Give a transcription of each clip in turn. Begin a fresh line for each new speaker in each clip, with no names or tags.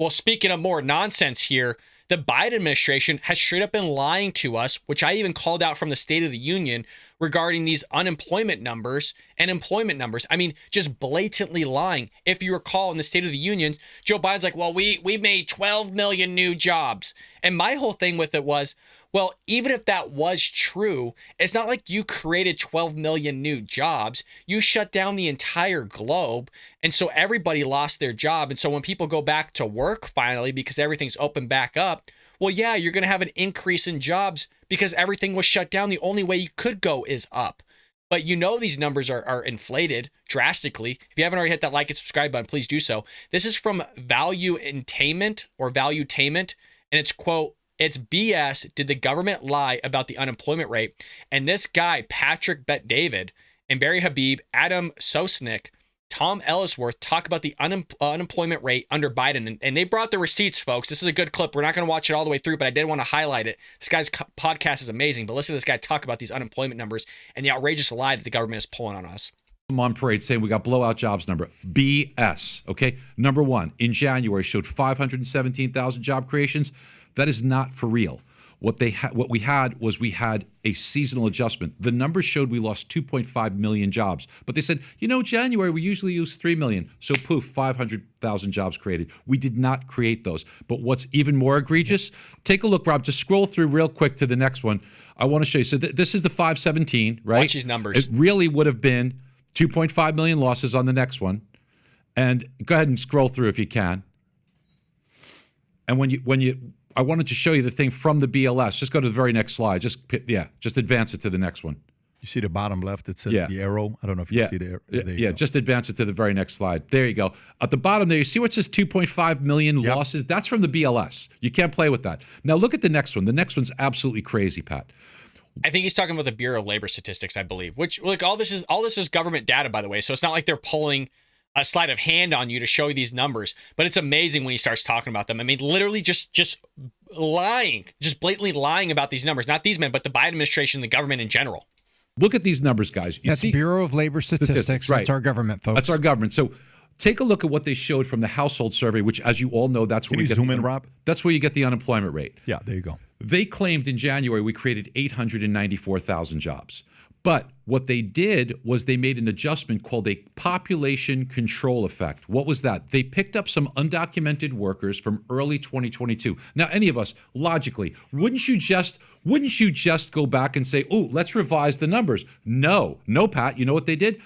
Well, speaking of more nonsense here, the Biden administration has straight up been lying to us, which I even called out from the State of the Union regarding these unemployment numbers and employment numbers. I mean, just blatantly lying. If you recall in the State of the Union, Joe Biden's like, well, we made 12 million new jobs. And my whole thing with it was, well, even if that was true, it's not like you created 12 million new jobs. You shut down the entire globe. And so everybody lost their job. And so when people go back to work finally, because everything's opened back up, well, yeah, you're going to have an increase in jobs because everything was shut down. The only way you could go is up. But you know these numbers are inflated drastically. If you haven't already hit that like and subscribe button, please do so. This is from Valuetainment or Valuetainment, and it's, quote, "It's BS. Did the government lie about the unemployment rate?" And this guy, Patrick Bet-David, and Barry Habib, Adam Sosnick, Tom Ellsworth talk about the unemployment rate under Biden. And they brought the receipts, folks. This is a good clip. We're not going to watch it all the way through, but I did want to highlight it. This guy's podcast is amazing. But listen to this guy talk about these unemployment numbers and the outrageous lie that the government is pulling on us.
On parade saying we got blowout jobs number. BS. Okay. Number one, in January showed 517,000 job creations. That is not for real. What we had was a seasonal adjustment. The numbers showed we lost 2.5 million jobs, but they said, January we usually use 3 million. So poof, 500,000 jobs created. We did not create those. But what's even more egregious? Take a look, Rob. Just scroll through real quick to the next one. I want to show you. So this is the 517, right?
Watch these numbers.
It really would have been 2.5 million losses on the next one. And go ahead and scroll through if you can. And I wanted to show you the thing from the BLS. Just go to the very next slide. Just advance it to the next one.
You see the bottom left? It says the arrow. I don't know if you see the arrow. There you go.
Just advance it to the very next slide. There you go. At the bottom there, you see where it says 2.5 million losses? That's from the BLS. You can't play with that. Now look at the next one. The next one's absolutely crazy, Pat.
I think he's talking about the Bureau of Labor Statistics, I believe. Which, like, all this is government data, by the way. So it's not like they're pulling a sleight of hand on you to show you these numbers, but it's amazing when he starts talking about them. I mean, literally just lying, just blatantly lying about these numbers. Not these men, but the Biden administration, the government in general.
Look at these numbers, guys.
That's Bureau of Labor Statistics.
Right.
That's our government, folks.
That's our government. So take a look at what they showed from the household survey, which, as you all know, that's where
Rob?
That's where you get the unemployment rate.
Yeah, there you go.
They claimed in January we created 894,000 jobs. But what they did was they made an adjustment called a population control effect. What was that? They picked up some undocumented workers from early 2022. Now, any of us, logically, wouldn't you just go back and say, "Oh, let's revise the numbers"? No, Pat. You know what they did?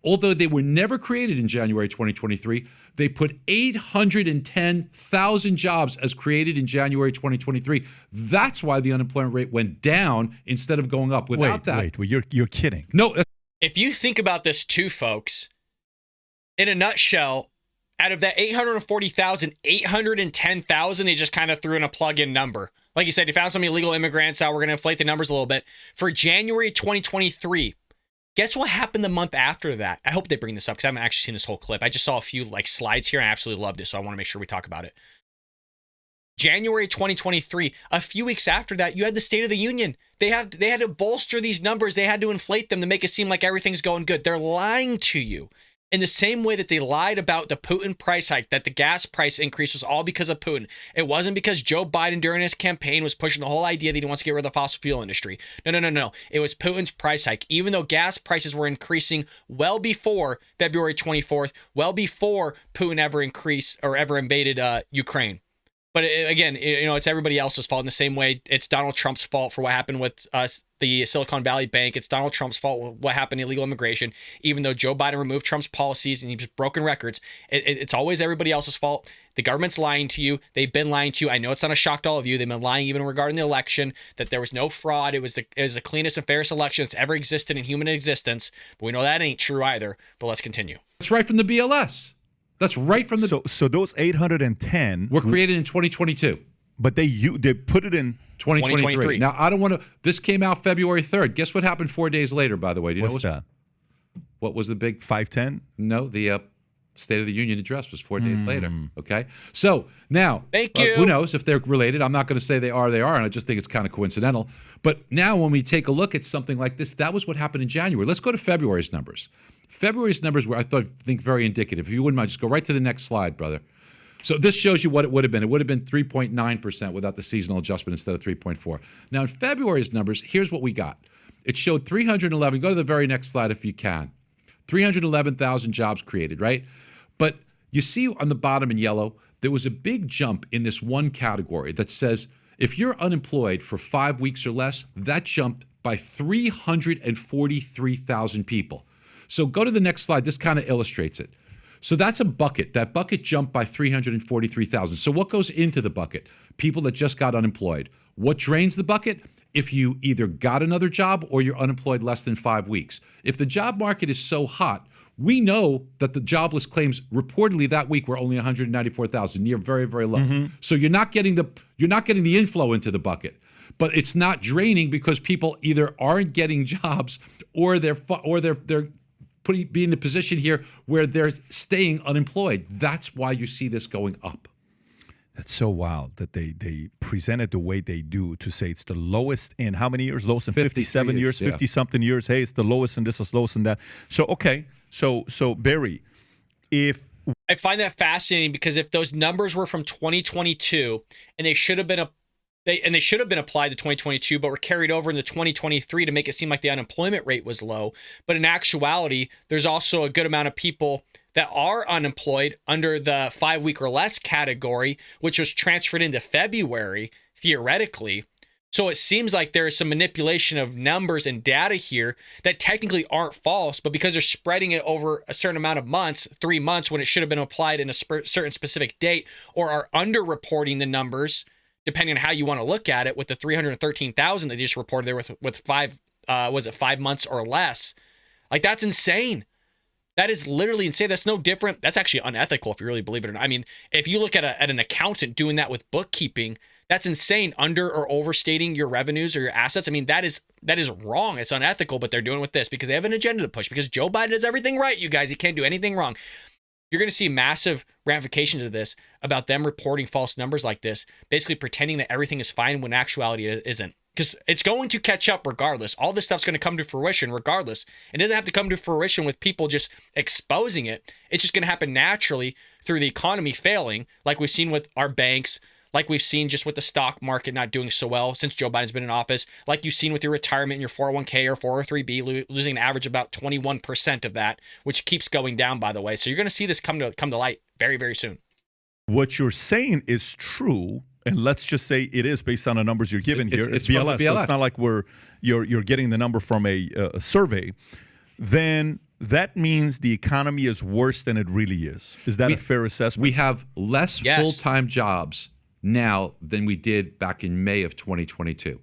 Although they were never created in January 2023, they put 810,000 jobs as created in January 2023. That's why the unemployment rate went down instead of going up. Without that,
you're kidding.
No.
If you think about this too, folks, in a nutshell, out of that 840,000, 810,000, they just kind of threw in a plug-in number. Like you said, you found some illegal immigrants. We're going to inflate the numbers a little bit. For January 2023, guess what happened the month after that? I hope they bring this up because I haven't actually seen this whole clip. I just saw a few slides here and I absolutely loved it, so I want to make sure we talk about it. January 2023, a few weeks after that, you had the State of the Union. They had to bolster these numbers. They had to inflate them to make it seem like everything's going good. They're lying to you. In the same way that they lied about the Putin price hike, that the gas price increase was all because of Putin. It wasn't because Joe Biden during his campaign was pushing the whole idea that he wants to get rid of the fossil fuel industry. No. It was Putin's price hike. Even though gas prices were increasing well before February 24th, well before Putin ever increased or ever invaded Ukraine. But again, it's everybody else's fault in the same way. It's Donald Trump's fault for what happened with the Silicon Valley Bank. It's Donald Trump's fault with what happened in illegal immigration. Even though Joe Biden removed Trump's policies and he's broken records, it's always everybody else's fault. The government's lying to you. They've been lying to you. I know it's not a shock to all of you. They've been lying even regarding the election, that there was no fraud. It was the cleanest and fairest election that's ever existed in human existence. But we know that ain't true either. But let's continue.
That's right from the BLS. That's right from the.
So those 810
were created in 2022,
but they put it in
2023. Now I don't want to. This came out February 3rd. Guess what happened 4 days later? By the way, do you know
what's that?
What was the big
510?
No, the State of the Union address was 4 days later. Okay, so now
thank you.
Who knows if they're related? I'm not going to say they are, and I just think it's kind of coincidental. But now when we take a look at something like this, that was what happened in January. Let's go to February's numbers. February's numbers were, I think, very indicative. If you wouldn't mind, just go right to the next slide, brother. So this shows you what it would have been. It would have been 3.9% without the seasonal adjustment instead of 3.4. Now in February's numbers, here's what we got. It showed 311. Go to the very next slide if you can. 311,000 jobs created, right? But you see on the bottom in yellow, there was a big jump in this one category that says if you're unemployed for 5 weeks or less, that jumped by 343,000 people. So go to the next slide. This kind of illustrates it. So that's a bucket. That bucket jumped by 343,000. So what goes into the bucket? People that just got unemployed. What drains the bucket? If you either got another job or you're unemployed less than 5 weeks. If the job market is so hot, we know that the jobless claims reportedly that week were only 194,000, near very, very low. So you're not getting the inflow into the bucket. But it's not draining because people either aren't getting jobs or they're being in a position here where they're staying unemployed. That's why you see this going up.
That's so wild that they present it the way they do to say it's the lowest in how many years? Lowest in 57 years, 50-something years. Hey, it's the lowest and this is lowest in that. So, okay. So Barry, if...
I find that fascinating because if those numbers were from 2022 and they should have been they should have been applied to 2022, but were carried over into 2023 to make it seem like the unemployment rate was low. But in actuality, there's also a good amount of people that are unemployed under the 5 week or less category, which was transferred into February, theoretically. So it seems like there is some manipulation of numbers and data here that technically aren't false, but because they're spreading it over a certain amount of months, 3 months, when it should have been applied in a certain specific date, or are underreporting the numbers, depending on how you want to look at it, with the 313,000 that they just reported there with 5 months or less. Like, that's insane. That is literally insane. That's no different. That's actually unethical if you really believe it or not. I mean, if you look at an accountant doing that with bookkeeping, that's insane. Under or overstating your revenues or your assets. I mean, that is wrong. It's unethical, but they're doing it with this because they have an agenda to push, because Joe Biden does everything right, you guys. He can't do anything wrong. You're going to see massive ramifications of this about them reporting false numbers like this, basically pretending that everything is fine when in actuality it isn't. Because it's going to catch up regardless. All this stuff's going to come to fruition regardless. It doesn't have to come to fruition with people just exposing it. It's just going to happen naturally through the economy failing, like we've seen with our banks, like we've seen just with the stock market not doing so well since Joe Biden's been in office, like you've seen with your retirement and your 401k or 403b, losing an average of about 21% of that, which keeps going down, by the way. So you're going to see this come to light very, very soon.
What you're saying is true, and let's just say it is based on the numbers you're giving here. It's BLS. So it's not like you're getting the number from a survey. Then that means the economy is worse than it really is. Is that a fair assessment?
We have less full-time jobs now than we did back in May of 2022.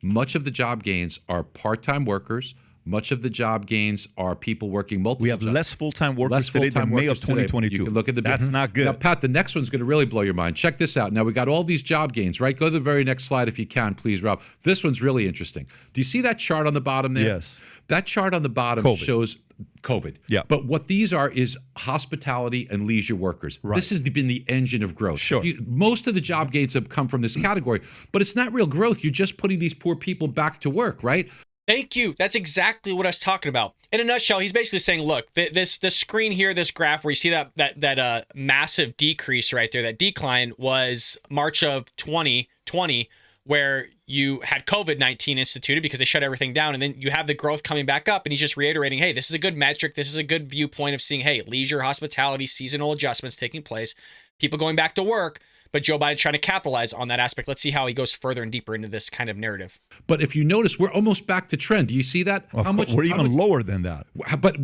Much of the job gains are part-time workers. Much of the job gains are people working multiple
We have
jobs.
less full-time workers today than May of 2022.
You can look at the
That's not good.
Now, Pat, the next one's going to really blow your mind. Check this out. Now, we got all these job gains, right? Go to the very next slide if you can, please, Rob. This one's really interesting. Do you see that chart on the bottom there?
Yes.
That chart on the bottom shows COVID.
Yeah.
But what these are is hospitality and leisure workers.
Right.
This has been the engine of growth.
Sure.
Most of the job gains have come from this category, but it's not real growth. You're just putting these poor people back to work, right?
Thank you. That's exactly what I was talking about. In a nutshell, he's basically saying, look, this screen here, this graph where you see that massive decrease right there, that decline was March of 2020, where you had COVID-19 instituted because they shut everything down. And then you have the growth coming back up. And he's just reiterating, hey, this is a good metric. This is a good viewpoint of seeing, hey, leisure, hospitality, seasonal adjustments taking place, people going back to work. But Joe Biden trying to capitalize on that aspect. Let's see how he goes further and deeper into this kind of narrative.
But if you notice, we're almost back to trend. Do you see that?
We're even lower than that.
But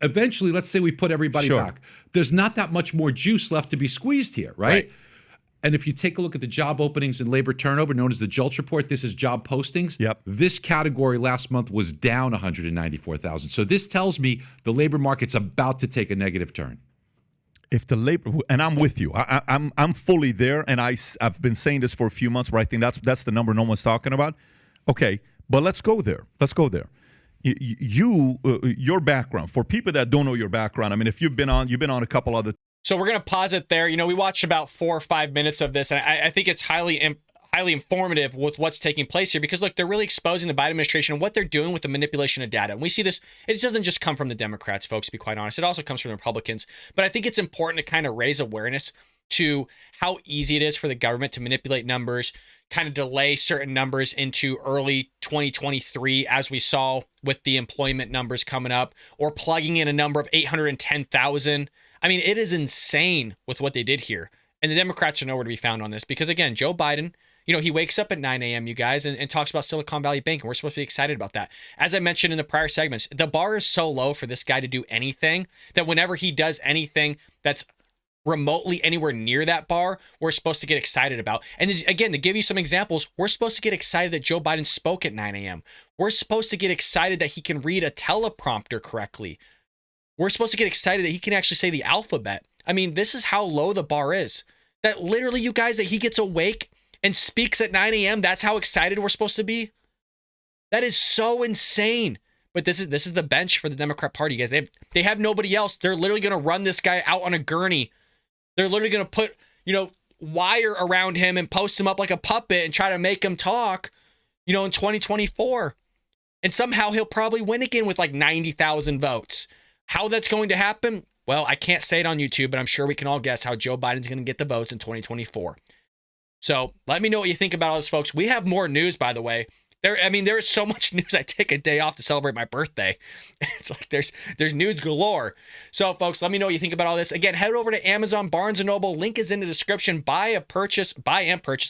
eventually, let's say we put everybody back. There's not that much more juice left to be squeezed here, right? And if you take a look at the job openings and labor turnover, known as the JOLTS report, this is job postings.
Yep.
This category last month was down 194,000. So this tells me the labor market's about to take a negative turn.
If the labor, and I'm with you, I'm fully there, and I've been saying this for a few months, where I think that's the number no one's talking about. Okay, but let's go there. Your background, for people that don't know your background, I mean, if you've been on a couple other.
So we're gonna pause it there. We watched about 4 or 5 minutes of this, and I think it's highly informative with what's taking place here, because look, they're really exposing the Biden administration and what they're doing with the manipulation of data. And we see this, it doesn't just come from the Democrats, folks, to be quite honest. It also comes from the Republicans. But I think it's important to kind of raise awareness to how easy it is for the government to manipulate numbers, kind of delay certain numbers into early 2023, as we saw with the employment numbers coming up, or plugging in a number of 810,000. I mean, it is insane with what they did here. And the Democrats are nowhere to be found on this because, again, Joe Biden, he wakes up at 9 a.m., you guys, and talks about Silicon Valley Bank, and we're supposed to be excited about that. As I mentioned in the prior segments, the bar is so low for this guy to do anything that whenever he does anything that's remotely anywhere near that bar, we're supposed to get excited about. And again, to give you some examples, we're supposed to get excited that Joe Biden spoke at 9 a.m. We're supposed to get excited that he can read a teleprompter correctly. We're supposed to get excited that he can actually say the alphabet. I mean, this is how low the bar is. That literally, you guys, that he gets awake and speaks at 9 a.m., that's how excited we're supposed to be? That is so insane. But this is the bench for the Democrat Party, guys. They have nobody else. They're literally going to run this guy out on a gurney. They're literally going to put, wire around him and post him up like a puppet and try to make him talk, in 2024. And somehow he'll probably win again with like 90,000 votes. How that's going to happen? Well, I can't say it on YouTube, but I'm sure we can all guess how Joe Biden's going to get the votes in 2024. So let me know what you think about all this, folks. We have more news, by the way. There's so much news. I take a day off to celebrate my birthday. It's like there's news galore. So, folks, let me know what you think about all this. Again, head over to Amazon, Barnes & Noble. Link is in the description. Buy and purchase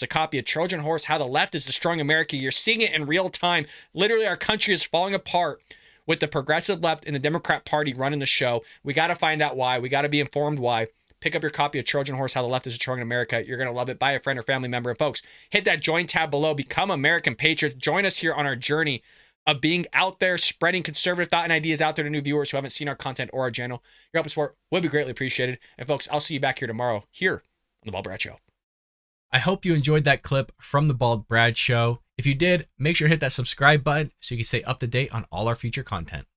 a copy of Trojan Horse, How the Left is Destroying America. You're seeing it in real time. Literally, our country is falling apart with the progressive left and the Democrat Party running the show. We got to find out why. We got to be informed why. Pick up your copy of Trojan Horse, How the Left is Destroying America. You're going to love it. Buy a friend or family member. And folks, hit that join tab below. Become American Patriots. Join us here on our journey of being out there, spreading conservative thought and ideas out there to new viewers who haven't seen our content or our channel. Your help and support would be greatly appreciated. And folks, I'll see you back here tomorrow here on The Bald Brad Show.
I hope you enjoyed that clip from The Bald Brad Show. If you did, make sure to hit that subscribe button so you can stay up to date on all our future content.